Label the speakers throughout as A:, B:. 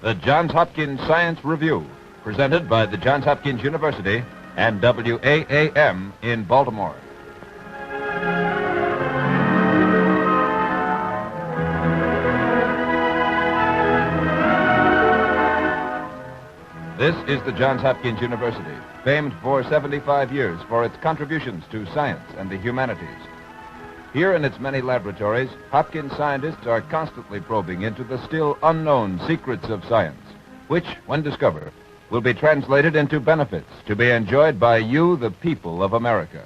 A: The Johns Hopkins Science Review, presented by the Johns Hopkins University and WAAM in Baltimore. This is the Johns Hopkins University, famed for 75 years for its contributions to science and the humanities. Here in its many laboratories, Hopkins scientists are constantly probing into the still unknown secrets of science, which, when discovered, will be translated into benefits to be enjoyed by you, the people of America.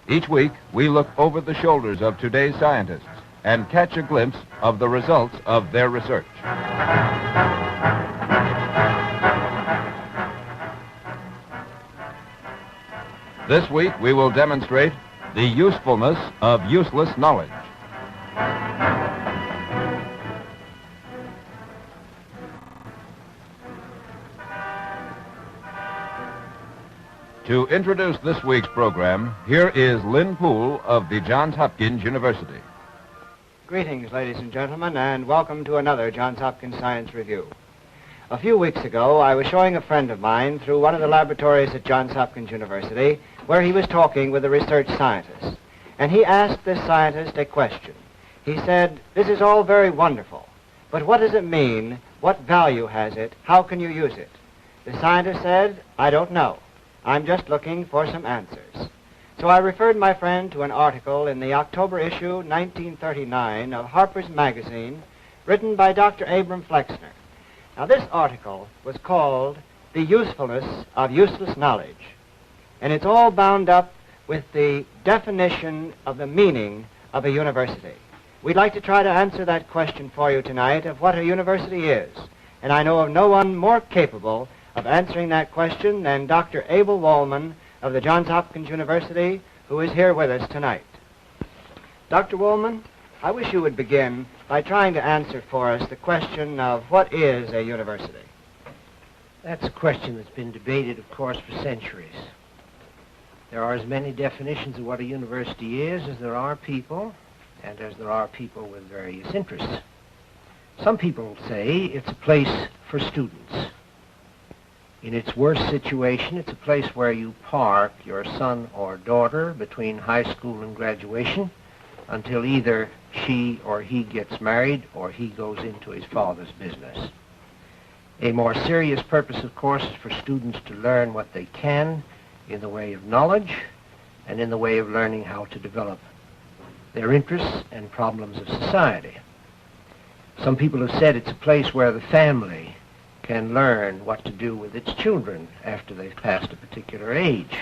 A: Each week, we look over the shoulders of today's scientists and catch a glimpse of the results of their research. This week, we will demonstrate the usefulness of useless knowledge. To introduce this week's program, here is Lynn Poole of the Johns Hopkins University.
B: Greetings, ladies and gentlemen, and welcome to another Johns Hopkins Science Review. A few weeks ago, I was showing a friend of mine through one of the laboratories at Johns Hopkins University where he was talking with a research scientist. And he asked this scientist a question. He said, "This is all very wonderful, but what does it mean? What value has it? How can you use it?" The scientist said, "I don't know. I'm just looking for some answers." So I referred my friend to an article in the October issue 1939 of Harper's Magazine, written by Dr. Abram Flexner. Now, this article was called "The Usefulness of Useless Knowledge," and it's all bound up with the definition of the meaning of a university. We'd like to try to answer that question for you tonight of what a university is, and I know of no one more capable of answering that question than Dr. Abel Woolman of the Johns Hopkins University, who is here with us tonight. Dr. Woolman, I wish you would begin by trying to answer for us the question of what is a university.
C: That's a question that's been debated, of course, for centuries. There are as many definitions of what a university is as there are people, and as there are people with various interests. Some people say it's a place for students. In its worst situation, it's a place where you park your son or daughter between high school and graduation until either she or he gets married or he goes into his father's business. A more serious purpose, of course, is for students to learn what they can in the way of knowledge and in the way of learning how to develop their interests and problems of society. Some people have said it's a place where the family can learn what to do with its children after they've passed a particular age.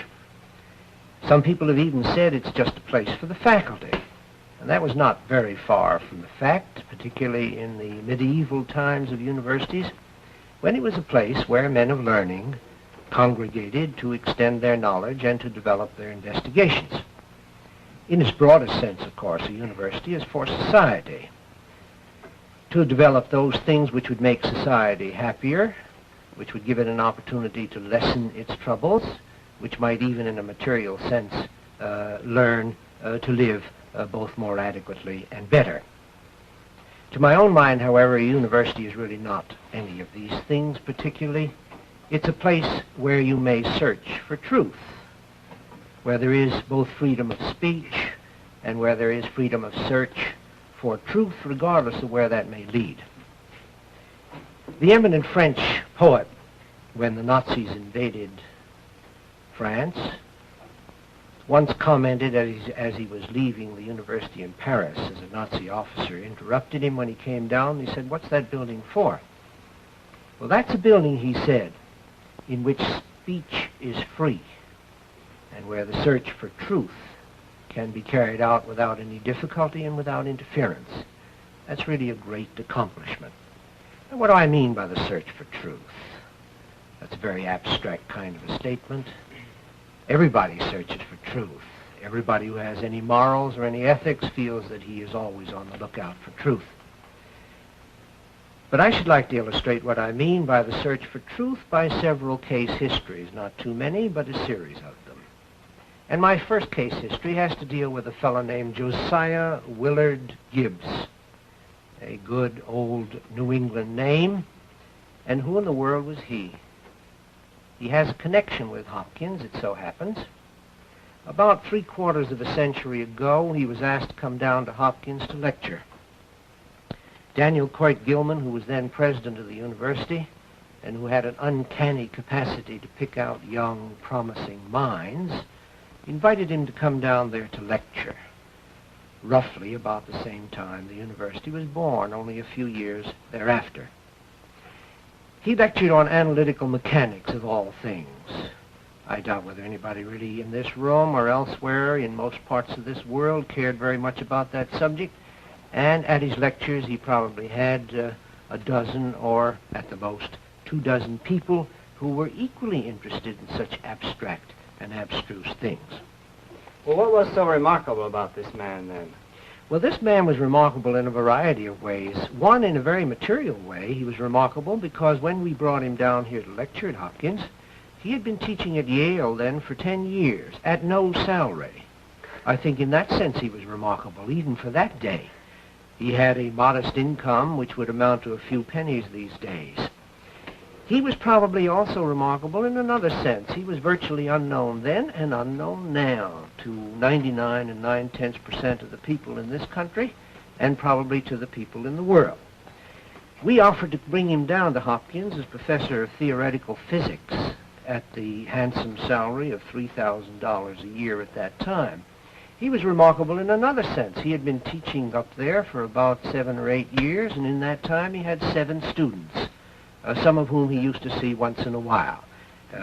C: Some people have even said it's just a place for the faculty. And that was not very far from the fact, particularly in the medieval times of universities, when it was a place where men of learning congregated to extend their knowledge and to develop their investigations. In its broadest sense, of course, a university is for society, to develop those things which would make society happier, which would give it an opportunity to lessen its troubles, which might even in a material sense learn to live both more adequately and better. To my own mind, however, a university is really not any of these things particularly. It's a place where you may search for truth, where there is both freedom of speech and where there is freedom of search for truth, regardless of where that may lead. The eminent French poet, when the Nazis invaded France, once commented as he was leaving the university in Paris, as a Nazi officer interrupted him when he came down. He said, "What's that building for?" "Well, that's a building," he said, "in which speech is free and where the search for truth can be carried out without any difficulty and without interference." That's really a great accomplishment. And what do I mean by the search for truth? That's a very abstract kind of a statement. Everybody searches for truth. Everybody who has any morals or any ethics feels that he is always on the lookout for truth. But I should like to illustrate what I mean by the search for truth by several case histories, not too many, but a series of them. And my first case history has to deal with a fellow named Josiah Willard Gibbs, a good old New England name, And who in the world was he? He has a connection with Hopkins, it so happens. About 3/4 of a century ago, he was asked to come down to Hopkins to lecture. Daniel Coit Gilman, who was then president of the university, and who had an uncanny capacity to pick out young, promising minds, invited him to come down there to lecture. Roughly about the same time the university was born, only a few years thereafter. He lectured on analytical mechanics of all things. I doubt whether anybody really in this room or elsewhere in most parts of this world cared very much about that subject, and at his lectures he probably had a dozen or at the most 24 people who were equally interested in such abstract and abstruse things.
B: Well, what was so remarkable about this man, then?
C: Well, this man was remarkable in a variety of ways. One, in a very material way, he was remarkable because when we brought him down here to lecture at Hopkins, he had been teaching at Yale then for 10 years, at no salary. I think in that sense he was remarkable, even for that day. He had a modest income, which would amount to a few pennies these days. He was probably also remarkable in another sense. He was virtually unknown then and unknown now to 99 9/10% of the people in this country and probably to the people in the world. We offered to bring him down to Hopkins as professor of theoretical physics at the handsome salary of $3,000 a year at that time. He was remarkable in another sense. He had been teaching up there for about 7 or 8 years, and in that time he had 7 students. Some of whom he used to see once in a while.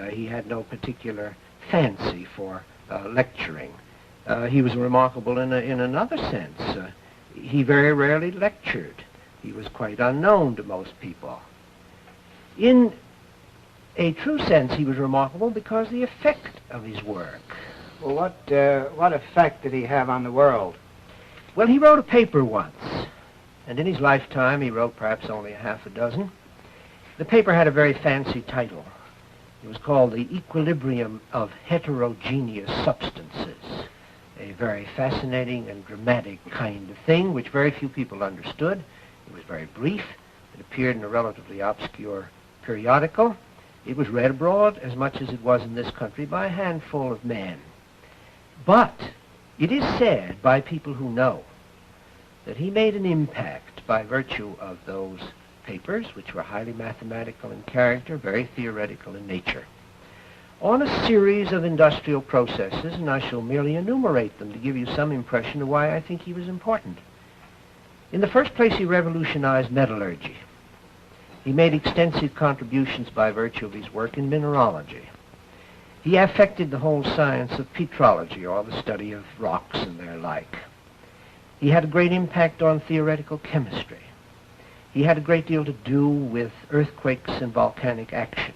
C: He had no particular fancy for lecturing. He was remarkable in another sense. He very rarely lectured. He was quite unknown to most people. In a true sense, he was remarkable because the effect of his work.
B: Well, what effect did he have on the world?
C: Well, he wrote a paper once, and in his lifetime he wrote perhaps only a half a dozen. The paper had a very fancy title. It was called The Equilibrium of Heterogeneous Substances, a very fascinating and dramatic kind of thing which very few people understood. It was very brief. It appeared in a relatively obscure periodical. It was read abroad as much as it was in this country by a handful of men. But it is said by people who know that he made an impact by virtue of those papers, which were highly mathematical in character, very theoretical in nature, on a series of industrial processes, and I shall merely enumerate them to give you some impression of why I think he was important. In the first place, he revolutionized metallurgy. He made extensive contributions by virtue of his work in mineralogy. He affected the whole science of petrology, or the study of rocks and their like. He had a great impact on theoretical chemistry. He had a great deal to do with earthquakes and volcanic action.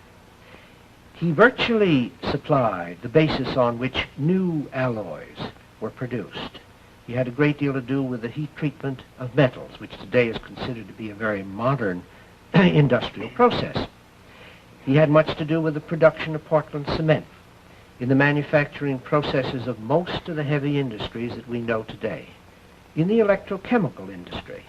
C: He virtually supplied the basis on which new alloys were produced. He had a great deal to do with the heat treatment of metals, which today is considered to be a very modern industrial process. He had much to do with the production of Portland cement, in the manufacturing processes of most of the heavy industries that we know today, in the electrochemical industry.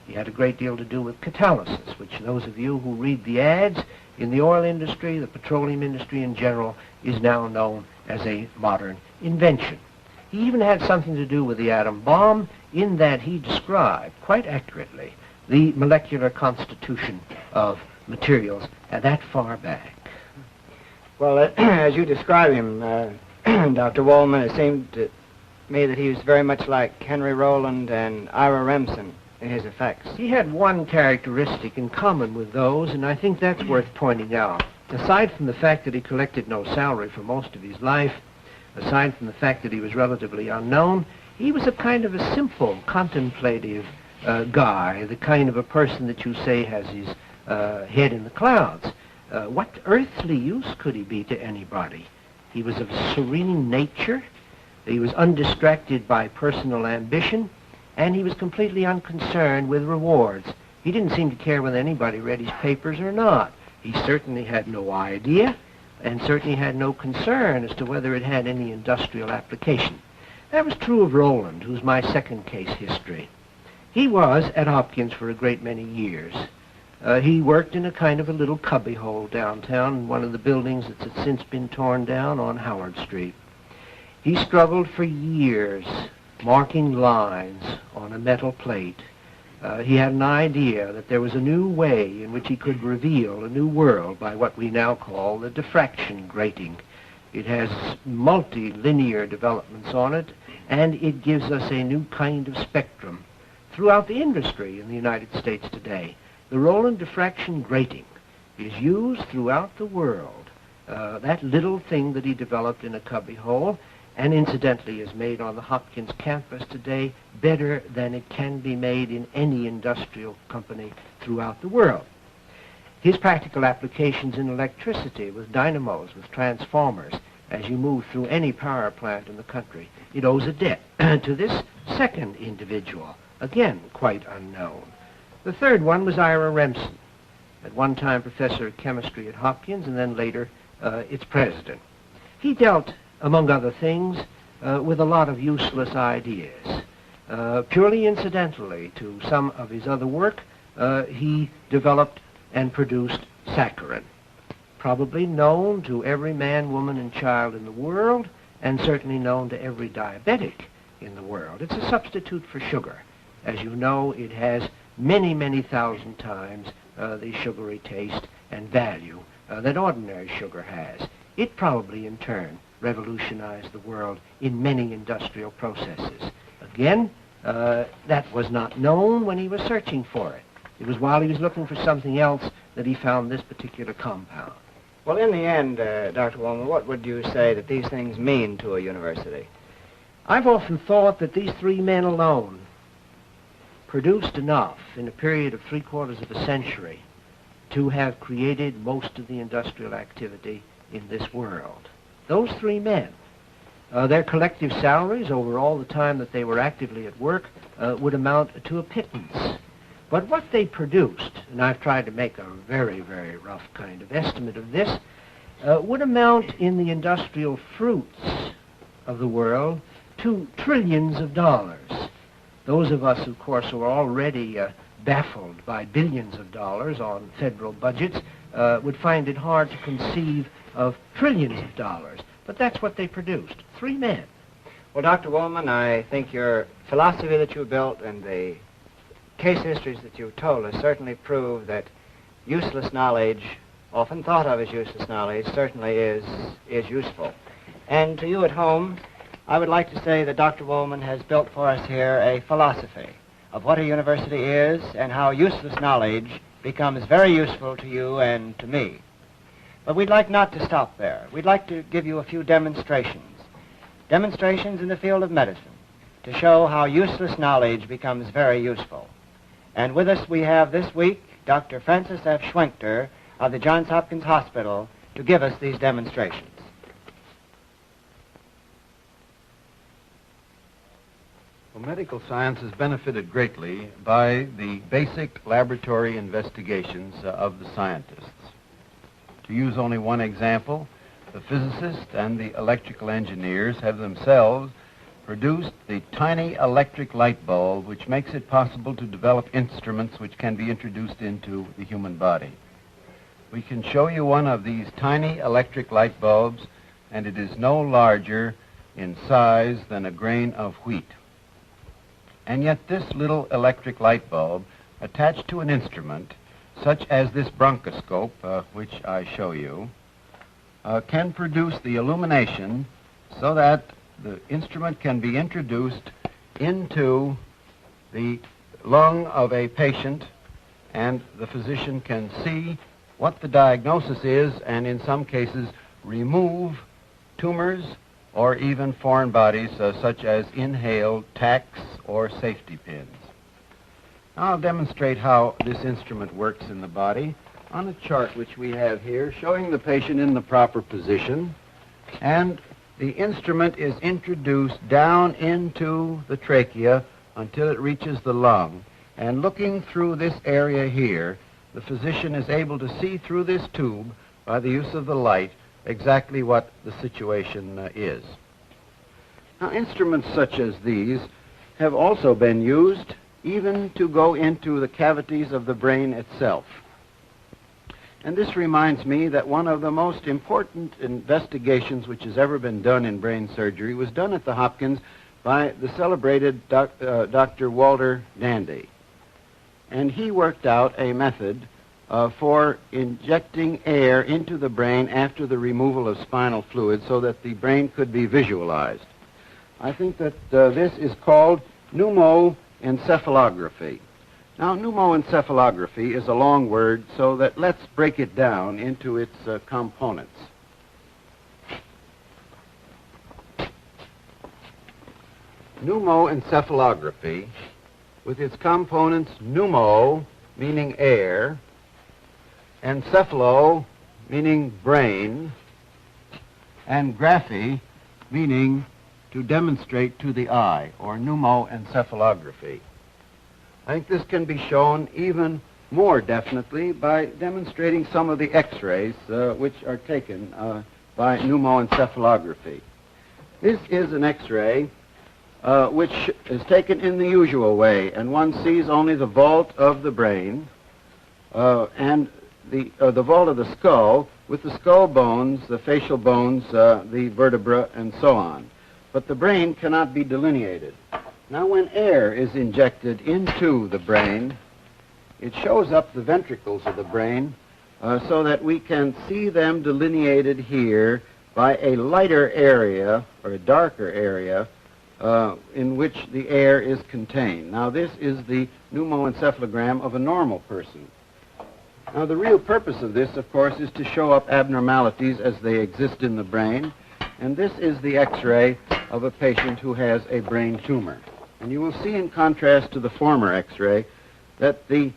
C: He had a great deal to do with catalysis, which those of you who read the ads in the oil industry, the petroleum industry in general, is now known as a modern invention. He even had something to do with the atom bomb in that he described, quite accurately, the molecular constitution of materials that far back.
B: Well, as you describe him, Dr. Woolman, it seemed to me that he was very much like Henry Rowland and Ira Remsen in his effects.
C: He had one characteristic in common with those, and I think that's worth pointing out. Aside from the fact that he collected no salary for most of his life, aside from the fact that he was relatively unknown, he was a kind of a simple, contemplative guy, the kind of a person that you say has his head in the clouds. What earthly use could he be to anybody? He was of serene nature. He was undistracted by personal ambition, and he was completely unconcerned with rewards. He didn't seem to care whether anybody read his papers or not. He certainly had no idea, and certainly had no concern as to whether it had any industrial application. That was true of Rowland, who's my second case history. He was at Hopkins for a great many years. He worked in a kind of a little cubbyhole downtown in one of the buildings that has since been torn down on Howard Street. He struggled for years, marking lines on a metal plate. He had an idea that there was a new way in which he could reveal a new world by what we now call the diffraction grating. It has multilinear developments on it, and it gives us a new kind of spectrum. Throughout the industry in the United States today, the Roland diffraction grating is used throughout the world. That little thing that he developed in a cubbyhole, and incidentally is made on the Hopkins campus today better than it can be made in any industrial company throughout the world. His practical applications in electricity with dynamos, with transformers, as you move through any power plant in the country, it owes a debt to this second individual, again quite unknown. The third one was Ira Remsen, at one time professor of chemistry at Hopkins and then later its president. He dealt, among other things, with a lot of useless ideas. Purely incidentally to some of his other work, he developed and produced saccharin, probably known to every man, woman, and child in the world, and certainly known to every diabetic in the world. It's a substitute for sugar. As you know, it has many, many thousand times the sugary taste and value that ordinary sugar has. It probably, in turn, revolutionized the world in many industrial processes. Again, that was not known when he was searching for it. It was while he was looking for something else that he found this particular compound.
B: Well, in the end, Dr. Woolman, what would you say that these things mean to a university?
C: I've often thought that these three men alone produced enough in a period of 3/4 of a century to have created most of the industrial activity in this world. Those three men, their collective salaries over all the time that they were actively at work would amount to a pittance. But what they produced, and I've tried to make a very, very rough kind of estimate of this, would amount in the industrial fruits of the world to trillions of dollars. Those of us, of course, who are already baffled by billions of dollars on federal budgets would find it hard to conceive of trillions of dollars. But that's what they produced, three men.
B: Well, Dr. Woolman, I think your philosophy that you built and the case histories that you've told us certainly prove that useless knowledge, often thought of as useless knowledge, certainly is useful. And to you at home, I would like to say that Dr. Woolman has built for us here a philosophy of what a university is and how useless knowledge becomes very useful to you and to me. But we'd like not to stop there. We'd like to give you a few demonstrations in the field of medicine to show how useless knowledge becomes very useful. And with us we have this week Dr. Francis F. Schwenkter of the Johns Hopkins Hospital to give us these demonstrations.
D: Well, medical science has benefited greatly by the basic laboratory investigations of the scientists. To use only one example, the physicists and the electrical engineers have themselves produced the tiny electric light bulb which makes it possible to develop instruments which can be introduced into the human body. We can show you one of these tiny electric light bulbs, and it is no larger in size than a grain of wheat. And yet this little electric light bulb attached to an instrument such as this bronchoscope, which I show you, can produce the illumination so that the instrument can be introduced into the lung of a patient, and the physician can see what the diagnosis is and in some cases remove tumors or even foreign bodies such as inhaled tacks or safety pins. Now I'll demonstrate how this instrument works in the body on a chart which we have here showing the patient in the proper position, and the instrument is introduced down into the trachea until it reaches the lung. And looking through this area here, the physician is able to see through this tube, by the use of the light, exactly what the situation is. Now, instruments such as these have also been used even to go into the cavities of the brain itself. And this reminds me that one of the most important investigations which has ever been done in brain surgery was done at the Hopkins by the celebrated Dr. Walter Dandy. And he worked out a method for injecting air into the brain after the removal of spinal fluid so that the brain could be visualized. I think that this is called pneumoencephalography. Now, pneumoencephalography is a long word, so that let's break it down into its components. Pneumoencephalography, with its components pneumo, meaning air, encephalo, meaning brain, and graphy, meaning to demonstrate to the eye, or pneumoencephalography. I think this can be shown even more definitely by demonstrating some of the x-rays which are taken by pneumoencephalography. This is an x-ray which is taken in the usual way, and one sees only the vault of the brain and the vault of the skull with the skull bones, the facial bones, the vertebra, and so on. But the brain cannot be delineated. Now, when air is injected into the brain, it shows up the ventricles of the brain so that we can see them delineated here by a lighter area or a darker area in which the air is contained. Now, this is the pneumoencephalogram of a normal person. Now, the real purpose of this, of course, is to show up abnormalities as they exist in the brain, and this is the x-ray of a patient who has a brain tumor. And you will see, in contrast to the former x-ray, that the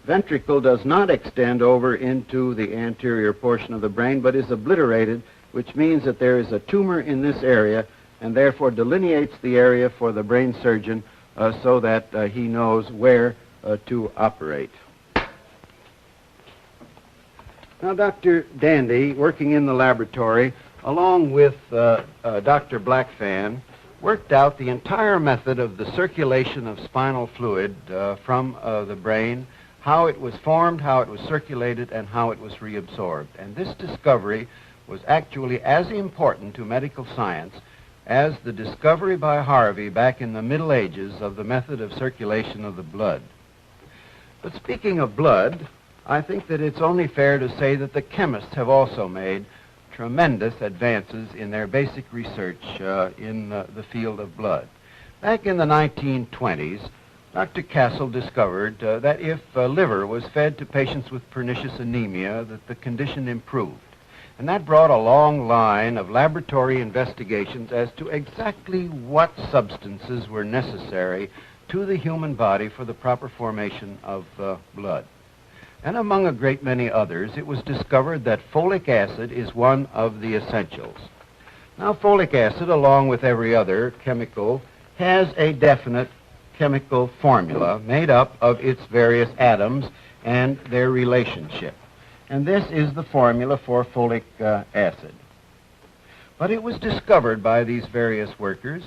D: ventricle does not extend over into the anterior portion of the brain, but is obliterated, which means that there is a tumor in this area, and therefore delineates the area for the brain surgeon so that he knows where to operate. Now, Dr. Dandy, working in the laboratory, along with Dr. Blackfan, worked out the entire method of the circulation of spinal fluid from the brain, how it was formed, how it was circulated, and how it was reabsorbed. And this discovery was actually as important to medical science as the discovery by Harvey back in the Middle Ages of the method of circulation of the blood. But speaking of blood, I think that it's only fair to say that the chemists have also made tremendous advances in their basic research in the field of blood. Back in the 1920s, Dr. Castle discovered that if liver was fed to patients with pernicious anemia, that the condition improved. And that brought a long line of laboratory investigations as to exactly what substances were necessary to the human body for the proper formation of blood. And among a great many others, it was discovered that folic acid is one of the essentials. Now, folic acid, along with every other chemical, has a definite chemical formula made up of its various atoms and their relationship. And this is the formula for folic acid. But it was discovered by these various workers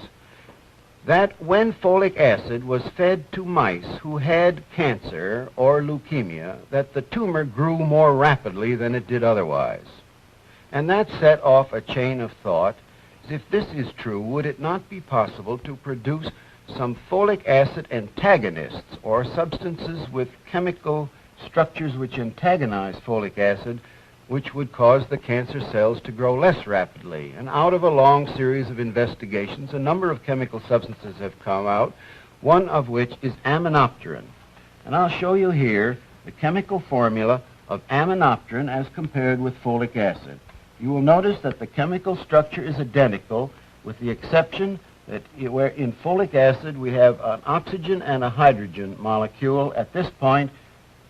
D: that when folic acid was fed to mice who had cancer or leukemia, that the tumor grew more rapidly than it did otherwise. And that set off a chain of thought. If this is true, would it not be possible to produce some folic acid antagonists, or substances with chemical structures which antagonize folic acid, which would cause the cancer cells to grow less rapidly? And out of a long series of investigations, a number of chemical substances have come out, one of which is aminopterin. And I'll show you here the chemical formula of aminopterin as compared with folic acid. You will notice that the chemical structure is identical, with the exception that where in folic acid we have an oxygen and a hydrogen molecule. At this point,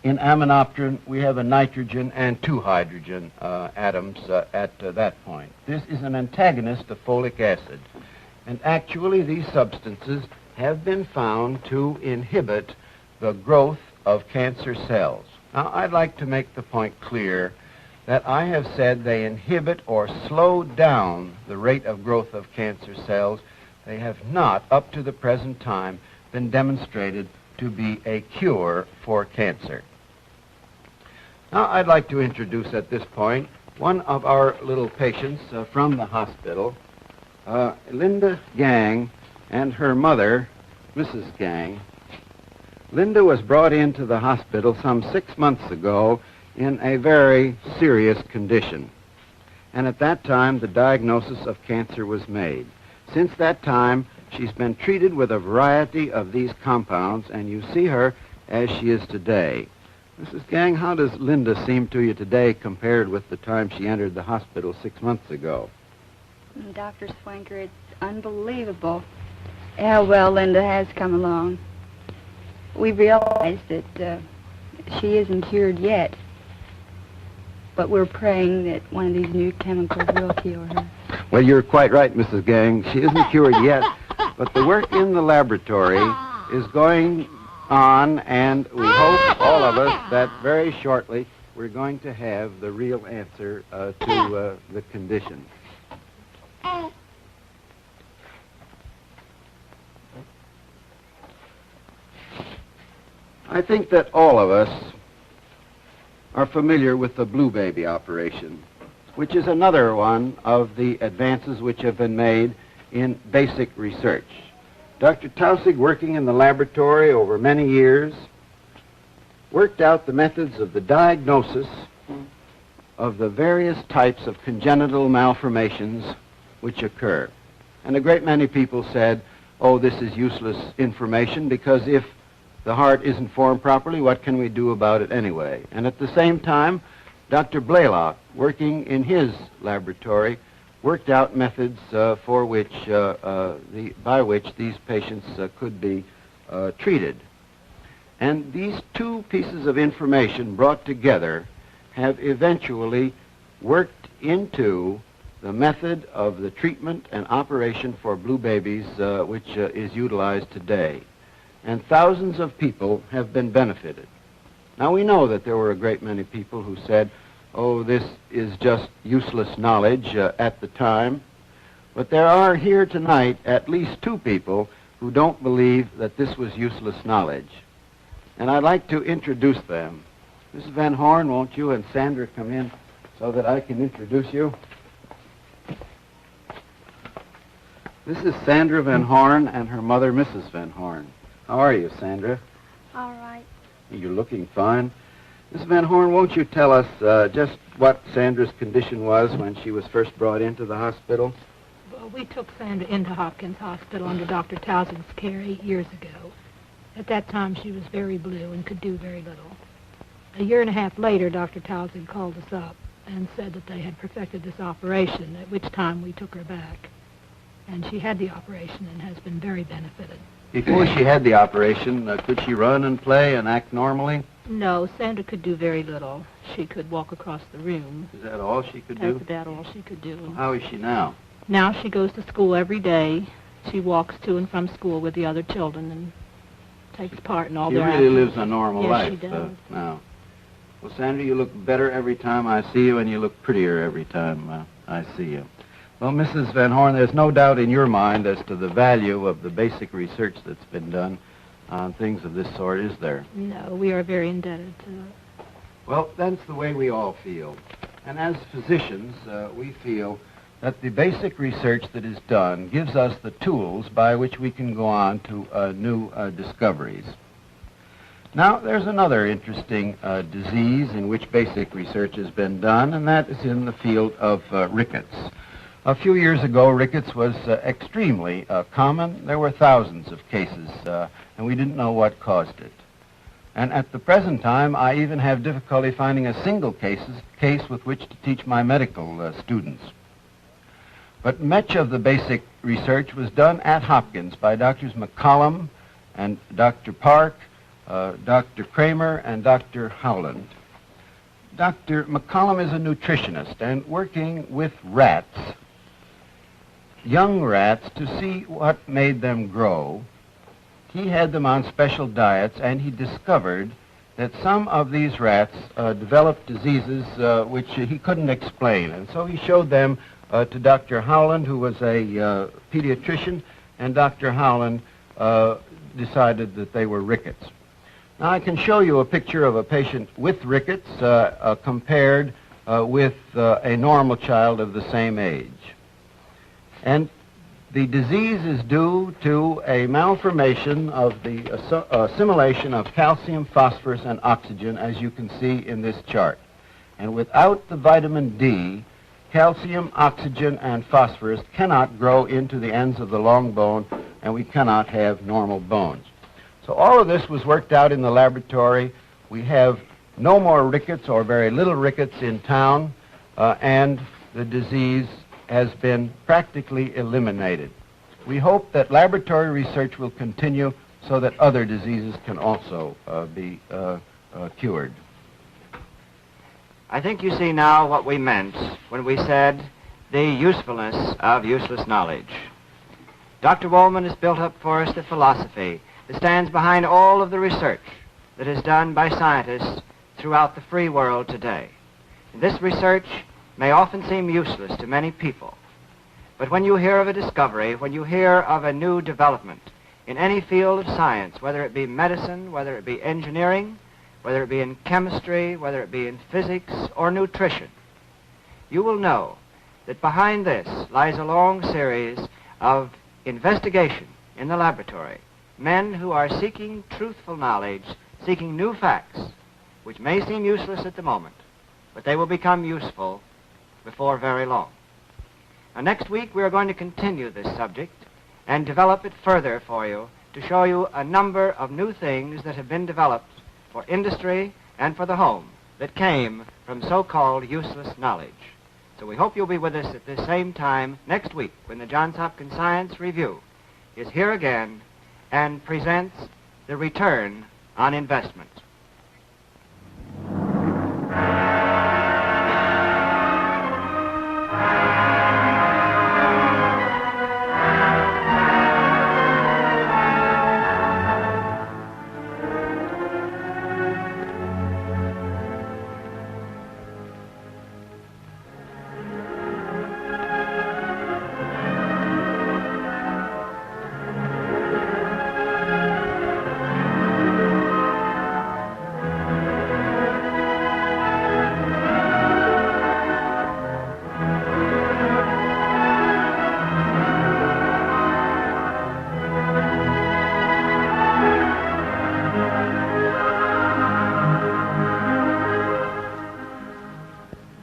D: in aminopterin, we have a nitrogen and two hydrogen atoms at that point. This is an antagonist of folic acid. And actually, these substances have been found to inhibit the growth of cancer cells. Now, I'd like to make the point clear that I have said they inhibit or slow down the rate of growth of cancer cells. They have not, up to the present time, been demonstrated to be a cure for cancer. Now, I'd like to introduce at this point one of our little patients from the hospital, Linda Gang, and her mother, Mrs. Gang. Linda was brought into the hospital some 6 months ago in a very serious condition. And at that time, the diagnosis of cancer was made. Since that time, she's been treated with a variety of these compounds, and you see her as she is today. Mrs. Gang, how does Linda seem to you today compared with the time she entered the hospital 6 months ago?
E: Dr. Swanker, it's unbelievable how well Linda has come along. We realize that she isn't cured yet, but we're praying that one of these new chemicals will cure her.
D: Well, you're quite right, Mrs. Gang. She isn't cured yet, but the work in the laboratory is going on, and we hope, all of us, that very shortly we're going to have the real answer to the condition. I think that all of us are familiar with the Blue Baby operation, which is another one of the advances which have been made in basic research. Dr. Tausig, working in the laboratory over many years, worked out the methods of the diagnosis of the various types of congenital malformations which occur. And a great many people said, oh, this is useless information, because if the heart isn't formed properly, what can we do about it anyway? And at the same time, Dr. Blaylock, working in his laboratory, worked out methods by which these patients could be treated. And these two pieces of information brought together have eventually worked into the method of the treatment and operation for blue babies, which is utilized today. And thousands of people have been benefited. Now, we know that there were a great many people who said, oh, this is just useless knowledge at the time. But there are here tonight at least two people who don't believe that this was useless knowledge. And I'd like to introduce them. Mrs. Van Horn, won't you and Sandra come in so that I can introduce you? This is Sandra Van Horn and her mother, Mrs. Van Horn. How are you, Sandra?
E: All right.
D: You're looking fine. Miss Van Horn, won't you tell us just what Sandra's condition was when she was first brought into the hospital?
F: Well, we took Sandra into Hopkins Hospital under Dr. Towson's care 8 years ago. At that time, she was very blue and could do very little. A year and a half later, Dr. Towson called us up and said that they had perfected this operation, at which time we took her back. And she had the operation and has been very benefited.
D: Before she had the operation, could she run and play and act normally?
F: No, Sandra could do very little. She could walk across the room.
D: Is that all she could do?
F: That's about all she could do.
D: How is she now?
F: Now she goes to school every day. She walks to and from school with the other children and takes part in all their
D: She really
F: activities.
D: lives a normal
F: Yes,
D: life
F: she does.
D: now. Well, Sandra, you look better every time I see you, and you look prettier every time I see you. Well, Mrs. Van Horn, there's no doubt in your mind as to the value of the basic research that's been done on things of this sort, is there?
F: No, we are very indebted to it.
D: Well, that's the way we all feel. And as physicians, we feel that the basic research that is done gives us the tools by which we can go on to new discoveries. Now, there's another interesting disease in which basic research has been done, and that is in the field of rickets. A few years ago, rickets was extremely common. There were thousands of cases, and we didn't know what caused it. And at the present time, I even have difficulty finding a single case with which to teach my medical students. But much of the basic research was done at Hopkins by Drs. McCollum and Dr. Park, Dr. Kramer, and Dr. Howland. Dr. McCollum is a nutritionist and working with rats, young rats, to see what made them grow. He had them on special diets, and he discovered that some of these rats developed diseases which he couldn't explain. And so he showed them to Dr. Howland, who was a pediatrician, and Dr. Howland decided that they were rickets. Now I can show you a picture of a patient with rickets compared with a normal child of the same age. And the disease is due to a malformation of the assimilation of calcium, phosphorus, and oxygen, as you can see in this chart. And without the vitamin D, calcium, oxygen, and phosphorus cannot grow into the ends of the long bone, and we cannot have normal bones. So all of this was worked out in the laboratory. We have no more rickets or very little rickets in town, and the disease has been practically eliminated. We hope that laboratory research will continue so that other diseases can also be cured.
B: I think you see now what we meant when we said the usefulness of useless knowledge. Dr. Woolman has built up for us the philosophy that stands behind all of the research that is done by scientists throughout the free world today. And this research may often seem useless to many people, but when you hear of a discovery, when you hear of a new development in any field of science, whether it be medicine, whether it be engineering, whether it be in chemistry, whether it be in physics or nutrition, you will know that behind this lies a long series of investigation in the laboratory, men who are seeking truthful knowledge, seeking new facts, which may seem useless at the moment, but they will become useful before very long. Now, next week we are going to continue this subject and develop it further for you to show you a number of new things that have been developed for industry and for the home that came from so-called useless knowledge. So we hope you'll be with us at this same time next week when the Johns Hopkins Science Review is here again and presents the return on investment.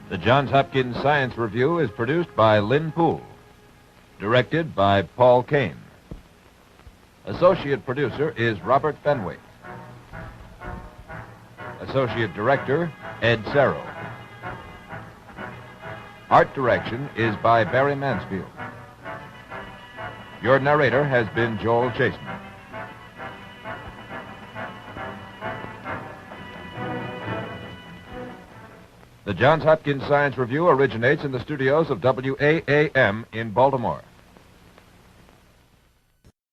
A: The Johns Hopkins Science Review is produced by Lynn Poole. Directed by Paul Kane. Associate producer is Robert Fenwick. Associate director, Ed Serro. Art direction is by Barry Mansfield. Your narrator has been Joel Chastman. The Johns Hopkins Science Review originates in the studios of WAAM in Baltimore.